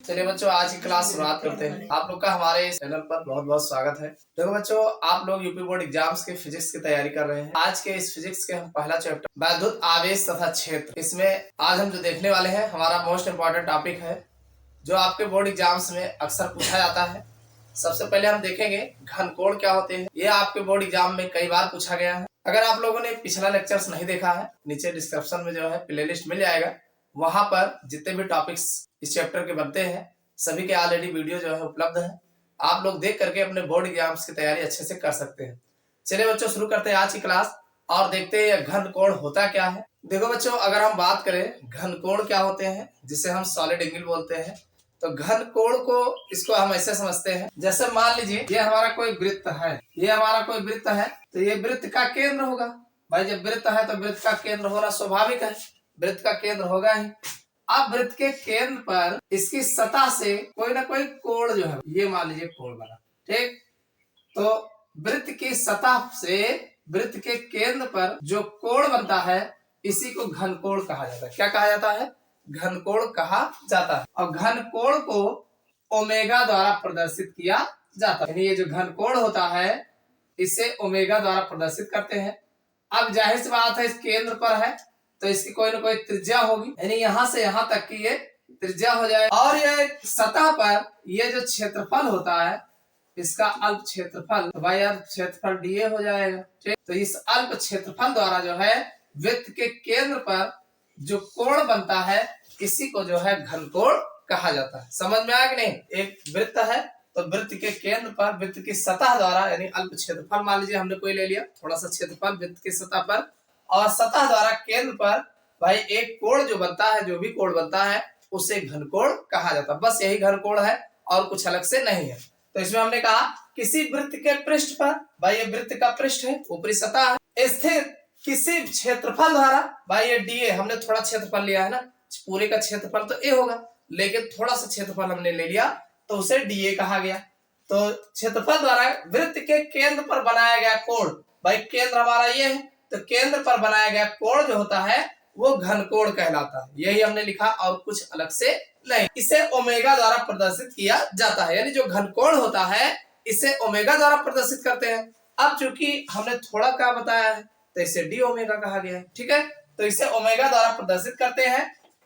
चलिए बच्चों, आज की क्लास शुरुआत करते हैं। आप लोग का हमारे इस चैनल पर बहुत बहुत स्वागत है। देखो बच्चों, आप लोग यूपी बोर्ड एग्जाम्स के फिजिक्स की तैयारी कर रहे हैं। आज के इस फिजिक्स के हम पहला चैप्टर वैद्युत आवेश तथा क्षेत्र, इसमें आज हम जो देखने वाले हैं हमारा मोस्ट इम्पोर्टेंट टॉपिक है जो आपके बोर्ड एग्जाम्स में अक्सर पूछा जाता है। सबसे पहले हम देखेंगे घनकोण क्या होते हैं। ये आपके बोर्ड एग्जाम में कई बार पूछा गया है। अगर आप लोगों ने पिछला लेक्चर्स नहीं देखा है, नीचे डिस्क्रिप्शन में जो है प्लेलिस्ट मिल जाएगा। वहां पर जितने भी टॉपिक्स इस चैप्टर के बनते हैं सभी के ऑलरेडी वीडियो जो है उपलब्ध है। आप लोग देख करके अपने बोर्ड एग्जाम्स की तैयारी अच्छे से कर सकते हैं। चलिए बच्चों, शुरू करते हैं आज की क्लास और देखते हैं घनकोण होता क्या है। देखो बच्चों, अगर हम बात करें घनकोण क्या होते हैं, जिसे हम सॉलिड एंगल बोलते हैं, तो घनकोण को इसको हम ऐसे समझते हैं, जैसे मान लीजिए ये हमारा कोई वृत्त है, ये हमारा कोई वृत्त है, तो ये वृत्त का केंद्र होगा। भाई जब वृत्त है तो वृत्त का केंद्र होना स्वाभाविक है, वृत्त का केंद्र होगा ही। अब वृत्त के केंद्र पर इसकी सतह से कोई ना कोई कोण जो है, ये मान लीजिए कोण बना, ठीक। तो वृत्त की सतह से वृत्त के केंद्र पर जो कोण बनता है इसी को घनकोण कहा जाता है। क्या कहा जाता है? घनकोण कहा जाता है। और घनकोण को ओमेगा द्वारा प्रदर्शित किया जाता है। यानी ये जो घनकोण होता है इसे ओमेगा द्वारा प्रदर्शित करते हैं। अब जाहिर सी बात है, इस केंद्र पर है तो इसकी कोई ना कोई त्रिज्या होगी, यानी यहां से यहां तक की ये त्रिज्या हो जाए। और ये सतह पर ये जो क्षेत्रफल होता है इसका अल्प क्षेत्रफल, तो भाई अल्प क्षेत्रफल dA हो जाएगा, ठीक। तो इस अल्प क्षेत्रफल द्वारा जो है वृत्त के केंद्र पर जो कोण बनता है इसी को जो है घनकोण कहा जाता है। समझ में आया कि नहीं? एक वृत्त है तो वृत्त के केंद्र पर वृत्त की सतह द्वारा, यानी अल्प क्षेत्रफल मान लीजिए हमने कोई ले लिया, थोड़ा सा क्षेत्रफल वृत्त की सतह पर, और सतह द्वारा केंद्र पर भाई एक कोण जो बनता है, जो भी कोण बनता है उसे घनकोण कहा जाता है। बस यही घनकोण है और कुछ अलग से नहीं है। तो इसमें हमने कहा किसी वृत्त के पृष्ठ पर, भाई ये वृत्त का पृष्ठ है, ऊपरी सतह है, स्थित किसी क्षेत्रफल द्वारा, भाई ये dA, हमने थोड़ा क्षेत्रफल लिया है ना, पूरे का क्षेत्रफल तो a होगा, लेकिन थोड़ा सा क्षेत्रफल हमने ले लिया तो उसे dA कहा गया। तो क्षेत्रफल द्वारा वृत्त के केंद्र पर बनाया गया कोण, भाई केंद्र हमारा ये है, तो केंद्र पर बनाया गया कोण जो होता है वो घनकोण कहलाता है। यही हमने लिखा और कुछ अलग से नहीं। इसे ओमेगा द्वारा प्रदर्शित किया जाता है, यानी जो घनकोण होता है इसे ओमेगा द्वारा प्रदर्शित करते हैं। अब चूंकि हमने थोड़ा क्या बताया है तो इसे डी ओमेगा कहा गया है, ठीक है। तो इसे ओमेगा द्वारा प्रदर्शित करते हैं।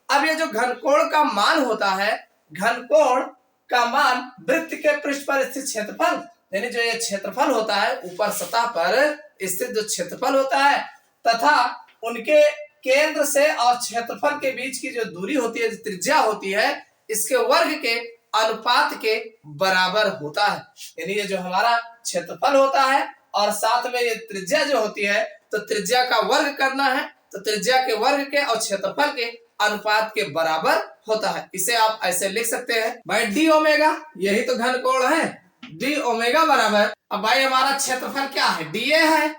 अब ये जो घनकोण का मान होता है, घनकोण का मान वृत्त के पृष्ठ पर स्थित क्षेत्रफल, यानी जो ये क्षेत्रफल होता है ऊपर सतह पर स्थित जो क्षेत्रफल होता है तथा उनके केंद्र से और क्षेत्रफल के बीच की जो दूरी होती है, जो त्रिज्या होती है, इसके वर्ग के अनुपात के बराबर होता है। यानी ये जो हमारा क्षेत्रफल होता है और साथ में ये त्रिज्या जो होती है, तो त्रिज्या का वर्ग करना है, तो त्रिज्या के वर्ग के और क्षेत्रफल के अनुपात के बराबर होता है। इसे आप ऐसे लिख सकते हैं, भाई डी ओमेगा, यही तो घनकोण है, डी ओमेगा बराबर, अब भाई हमारा क्षेत्रफल क्या है, dA है,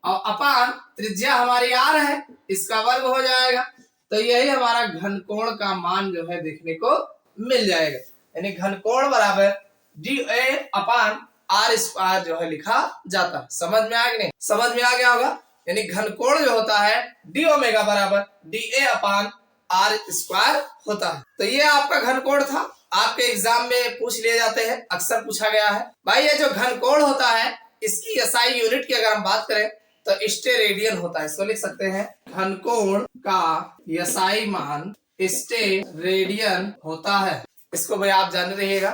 और अपान त्रिज्या हमारी r है, इसका वर्ग हो जाएगा। तो यही हमारा घनकोण का मान जो है देखने को मिल जाएगा। यानी घनकोण बराबर dA अपान r स्क्वायर जो है लिखा जाता है। समझ में आ गया नहीं? समझ में आ गया होगा। यानी घनकोण जो होता है डी ओमेगा बराबर dA अपान r स्क्वायर होता है। तो ये आपका घनकोण था, आपके एग्जाम में पूछ लिए जाते हैं, अक्सर पूछा गया है। भाई ये जो घनकोण होता है इसकी SI यूनिट की अगर हम बात करें तो स्टेरेडियन होता है। इसको लिख सकते हैं, घनकोण का SI मान स्टेरेडियन होता है। इसको भाई आप जान रहिएगा।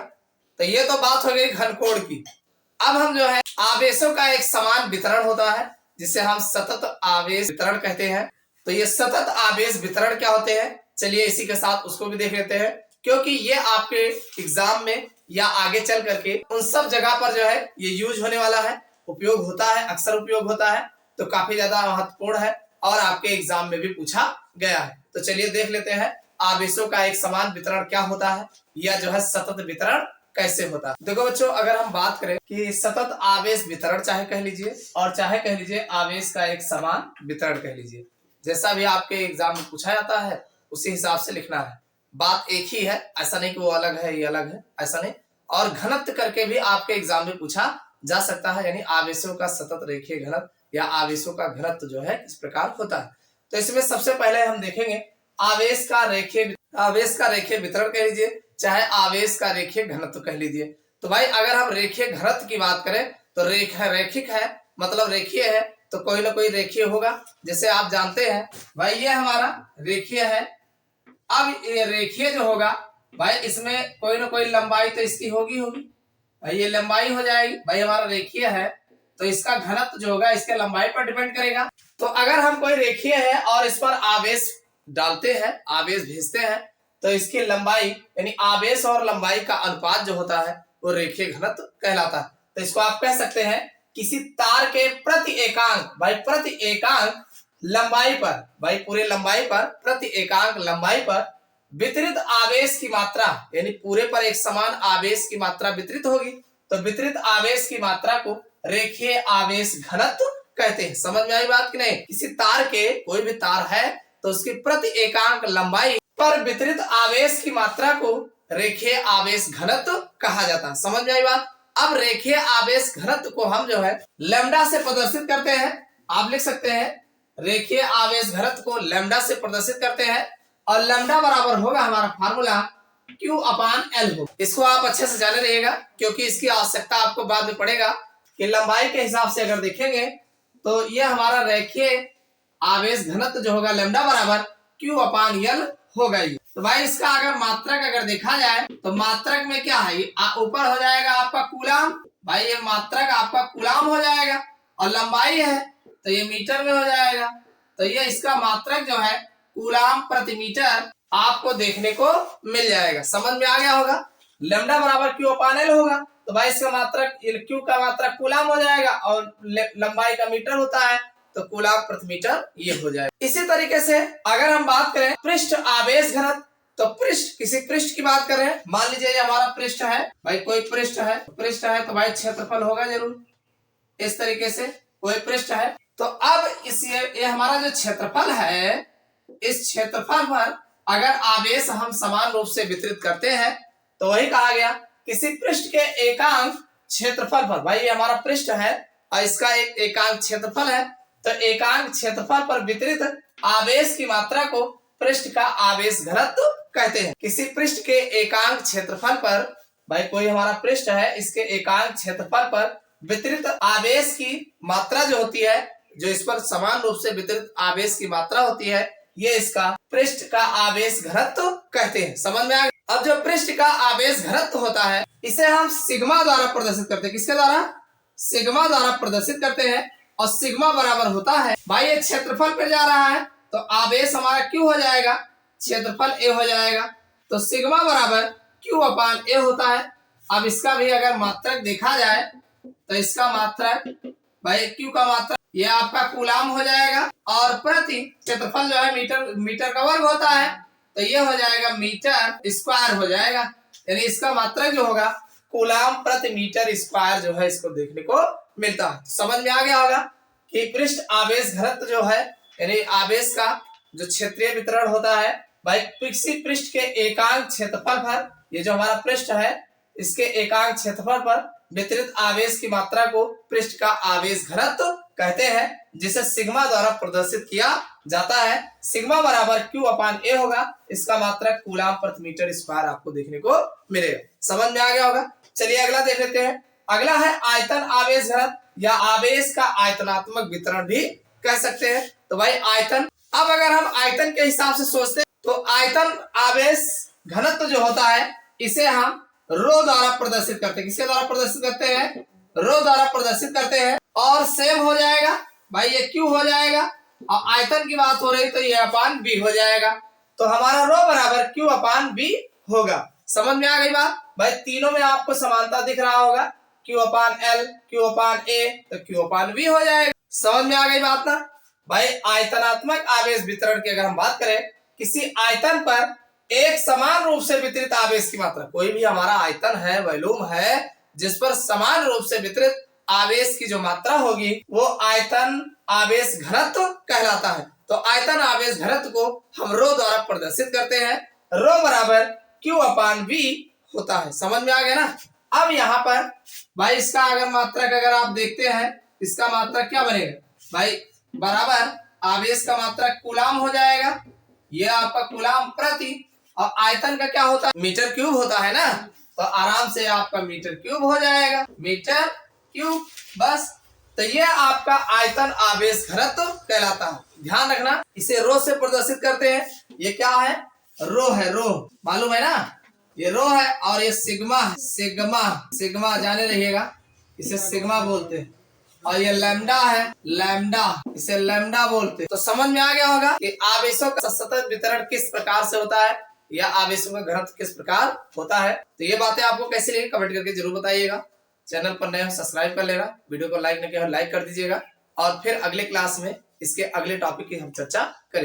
तो ये तो बात हो गई घनकोण की। अब हम जो है आवेशों का एक समान वितरण होता है जिसे हम सतत आवेश वितरण कहते हैं। तो ये सतत आवेश वितरण क्या होते हैं, चलिए इसी के साथ उसको भी देख लेते हैं, क्योंकि ये आपके एग्जाम में या आगे चल करके उन सब जगह पर जो है ये यूज होने वाला है, उपयोग होता है, अक्सर उपयोग होता है, तो काफी ज्यादा महत्वपूर्ण है और आपके एग्जाम में भी पूछा गया है। तो चलिए देख लेते हैं आवेशों का एक समान वितरण क्या होता है, या जो है सतत वितरण कैसे होता है। देखो बच्चों, अगर हम बात करें कि सतत आवेश वितरण चाहे कह लीजिए और चाहे कह लीजिए आवेश का एक समान वितरण कह लीजिए, जैसा भी आपके एग्जाम में पूछा जाता है उसी हिसाब से लिखना है। बात एक ही है, ऐसा नहीं कि वो अलग है ये अलग है, ऐसा नहीं। और घनत्व करके भी आपके एग्जाम में पूछा जा सकता है, यानी आवेशों का सतत रेखीय घनत्व या आवेशों का घनत्व जो है इस प्रकार होता है। तो इसमें सबसे पहले हम देखेंगे आवेश का रेखीय वितरण कह लीजिए, चाहे आवेश का रेखीय घनत्व कह लीजिए। तो भाई अगर हम रेखीय घनत्व की बात करें तो रैखिक है, मतलब रेखीय है, तो कोई ना कोई रेखीय होगा। जैसे आप जानते हैं भाई ये हमारा रेखीय है। अब ये रेखीय जो होगा भाई इसमें कोई ना कोई लंबाई तो इसकी होगी भाई, ये लंबाई हो जाएगी। भाई हमारा रेखीय है तो इसका घनत्व जो होगा इसके लंबाई पर डिपेंड करेगा। तो अगर हम कोई रेखीय है और इस पर आवेश डालते हैं, आवेश भेजते हैं, तो इसकी लंबाई यानी आवेश और लंबाई का अनुपात जो होता है वो रेखीय घनत्व कहलाता है। तो इसको आप कह सकते हैं किसी तार के प्रति एकांक, भाई प्रति एकांक लंबाई पर, भाई पूरे लंबाई पर प्रति एकांक लंबाई पर वितरित आवेश की मात्रा, यानी पूरे पर एक समान आवेश की मात्रा वितरित होगी, तो वितरित आवेश की मात्रा को रेखीय आवेश घनत्व कहते हैं। समझ में आई बात कि नहीं? किसी तार के, कोई भी तार है तो उसकी प्रति एकांक लंबाई पर वितरित आवेश की मात्रा को रेखीय आवेश घनत्व कहा जाता है। समझ में आई बात? अब रेखीय आवेश घनत्व को हम जो है लैम्डा से प्रदर्शित करते हैं। आप लिख सकते हैं रेखीय आवेश घनत्व को लैम्डा से प्रदर्शित करते हैं, और लैम्डा बराबर होगा हमारा फार्मूला Q/L हो। इसको आप अच्छे से जाने रहिएगा क्योंकि इसकी आवश्यकता आपको बाद में पड़ेगा कि लंबाई के हिसाब से अगर देखेंगे तो ये हमारा रेखीय आवेश घनत्व जो होगा लैम्डा बराबर Q/L होगा। ये तो भाई इसका अगर मात्रक अगर देखा जाए तो मात्रक में क्या है, ऊपर हो जाएगा आपका कूलाम, भाई ये मात्रक आपका कूलाम हो जाएगा, और लंबाई है तो ये मीटर में हो जाएगा। तो ये इसका मात्रक जो है कूलाम प्रति मीटर आपको देखने को मिल जाएगा। समझ में आ गया होगा? लैम्डा बराबर Q/L होगा, तो भाई इसका मात्रक Q का मात्रक कूलाम हो जाएगा और लंबाई का मीटर होता है तो कूलाम प्रति मीटर ये हो जाएगा। इसी तरीके से अगर हम बात करें पृष्ठ आवेश घनत्व, तो पृष्ठ, किसी पृष्ठ की बात करें, मान लीजिए ये हमारा पृष्ठ है, भाई कोई पृष्ठ है तो भाई क्षेत्रफल होगा जरूर। इस तरीके से कोई पृष्ठ है, तो अब इस ये हमारा जो क्षेत्रफल है, इस क्षेत्रफल पर अगर आवेश हम समान रूप से वितरित करते हैं तो वही कहा गया किसी पृष्ठ के एकांक क्षेत्रफल पर, भाई ये हमारा पृष्ठ है और इसका एक एकांक क्षेत्रफल है, तो एकांक क्षेत्रफल पर वितरित आवेश की मात्रा को पृष्ठ का आवेश घनत्व कहते हैं। किसी पृष्ठ के एकांक क्षेत्रफल पर, भाई कोई हमारा पृष्ठ है, इसके एकांक क्षेत्रफल पर वितरित आवेश की मात्रा जो होती है, जो इस पर समान रूप से वितरित आवेश की मात्रा होती है, ये इसका पृष्ठ का आवेश घनत्व कहते हैं। समझ में आ गया? अब जो पृष्ठ का आवेश घनत्व होता है इसे हम सिग्मा द्वारा प्रदर्शित करते हैं। किसके द्वारा? सिग्मा द्वारा प्रदर्शित करते हैं, और सिग्मा बराबर होता है, भाई ये क्षेत्रफल पर जा रहा है तो आवेश हमारा Q हो जाएगा, क्षेत्रफल A हो जाएगा, तो सिग्मा बराबर Q/A होता है। अब इसका भी अगर मात्रक देखा जाए तो इसका मात्रक, भाई Q का मात्रक ये आपका कूलाम हो जाएगा, और प्रति क्षेत्रफल जो है मीटर का वर्ग होता है, तो ये हो जाएगा मीटर स्क्वायर हो जाएगा, यानी इसका मात्रक जो होगा कूलाम प्रति मीटर स्क्वायर जो है इसको देखने को मिलता है। समझ में आ गया होगा कि पृष्ठ आवेश घनत्व जो है, यानी आवेश का जो क्षेत्रीय वितरण होता है, भाई किसी पृष्ठ के एकांक क्षेत्रफल पर, ये जो हमारा पृष्ठ है इसके एकांक क्षेत्रफल पर वितरित आवेश की मात्रा को पृष्ठ का आवेश घनत्व कहते हैं, जिसे सिग्मा द्वारा प्रदर्शित किया जाता है। सिग्मा बराबर Q/A होगा, इसका मात्रक कूलाम प्रति मीटर स्क्वायर आपको देखने को मिलेगा। समझ में आ गया होगा? चलिए अगला देख लेते हैं। अगला है आयतन आवेश घनत्व, या आवेश का आयतनात्मक वितरण भी कह सकते हैं। तो भाई आयतन, अब अगर हम आयतन के हिसाब से सोचते हैं तो आयतन आवेश घनत्व जो होता है इसे हम रो द्वारा प्रदर्शित करते हैं। किसके द्वारा प्रदर्शित करते हैं? रो द्वारा प्रदर्शित करते हैं, और सेम हो जाएगा, भाई ये Q हो जाएगा, और आयतन की बात हो रही तो ये /B हो जाएगा, तो हमारा रो बराबर Q/B होगा। समझ में आ गई बात? भाई तीनों में आपको समानता दिख रहा होगा, Q/L, Q/A, तो Q/V हो जाएगा। समझ में आ गई बात ना? भाई आयतनात्मक आवेश वितरण की अगर हम बात करें, किसी आयतन पर एक समान रूप से वितरित आवेश की मात्रा, कोई भी हमारा आयतन है, वॉल्यूम है, जिस पर समान रूप से वितरित आवेश की जो मात्रा होगी वो आयतन आवेश घनत्व कहलाता है। तो आयतन आवेश घनत्व को हम रो द्वारा प्रदर्शित करते हैं, रो बराबर Q/V होता है। समझ में आ गया ना? अब यहाँ पर भाई इसका अगर मात्रक अगर आप देखते हैं, इसका मात्रक क्या बनेगा? भाई बराबर आवेश का मात्रक कूलाम हो जाएगा, ये आपका कूलाम प्रति, और आयतन का क्या होता है, मीटर क्यूब होता है ना, तो आराम से आपका मीटर क्यूब हो जाएगा, मीटर क्यूब बस। तो ये आपका आयतन आवेश घनत्व कहलाता है। ध्यान रखना, इसे रो से प्रदर्शित करते हैं। ये क्या है, रो है, रो मालूम है ना, ये रो है और ये सिग्मा है, सिग्मा सिग्मा जाने रहिएगा, इसे सिग्मा बोलते हैं। और ये लैम्डा है, लैम्डा, इसे लैम्डा बोलते हैं। तो समझ में आ गया होगा कि आवेशों का सतत वितरण किस प्रकार से होता है या आवेशों का घनत्व किस प्रकार होता है। तो ये बातें आपको कैसी लगी कमेंट करके जरूर बताइएगा। चैनल पर नए हो सब्सक्राइब कर लेना, वीडियो को लाइक नहीं किया लाइक कर दीजिएगा। और फिर अगले क्लास में इसके अगले टॉपिक की हम चर्चा करेंगे।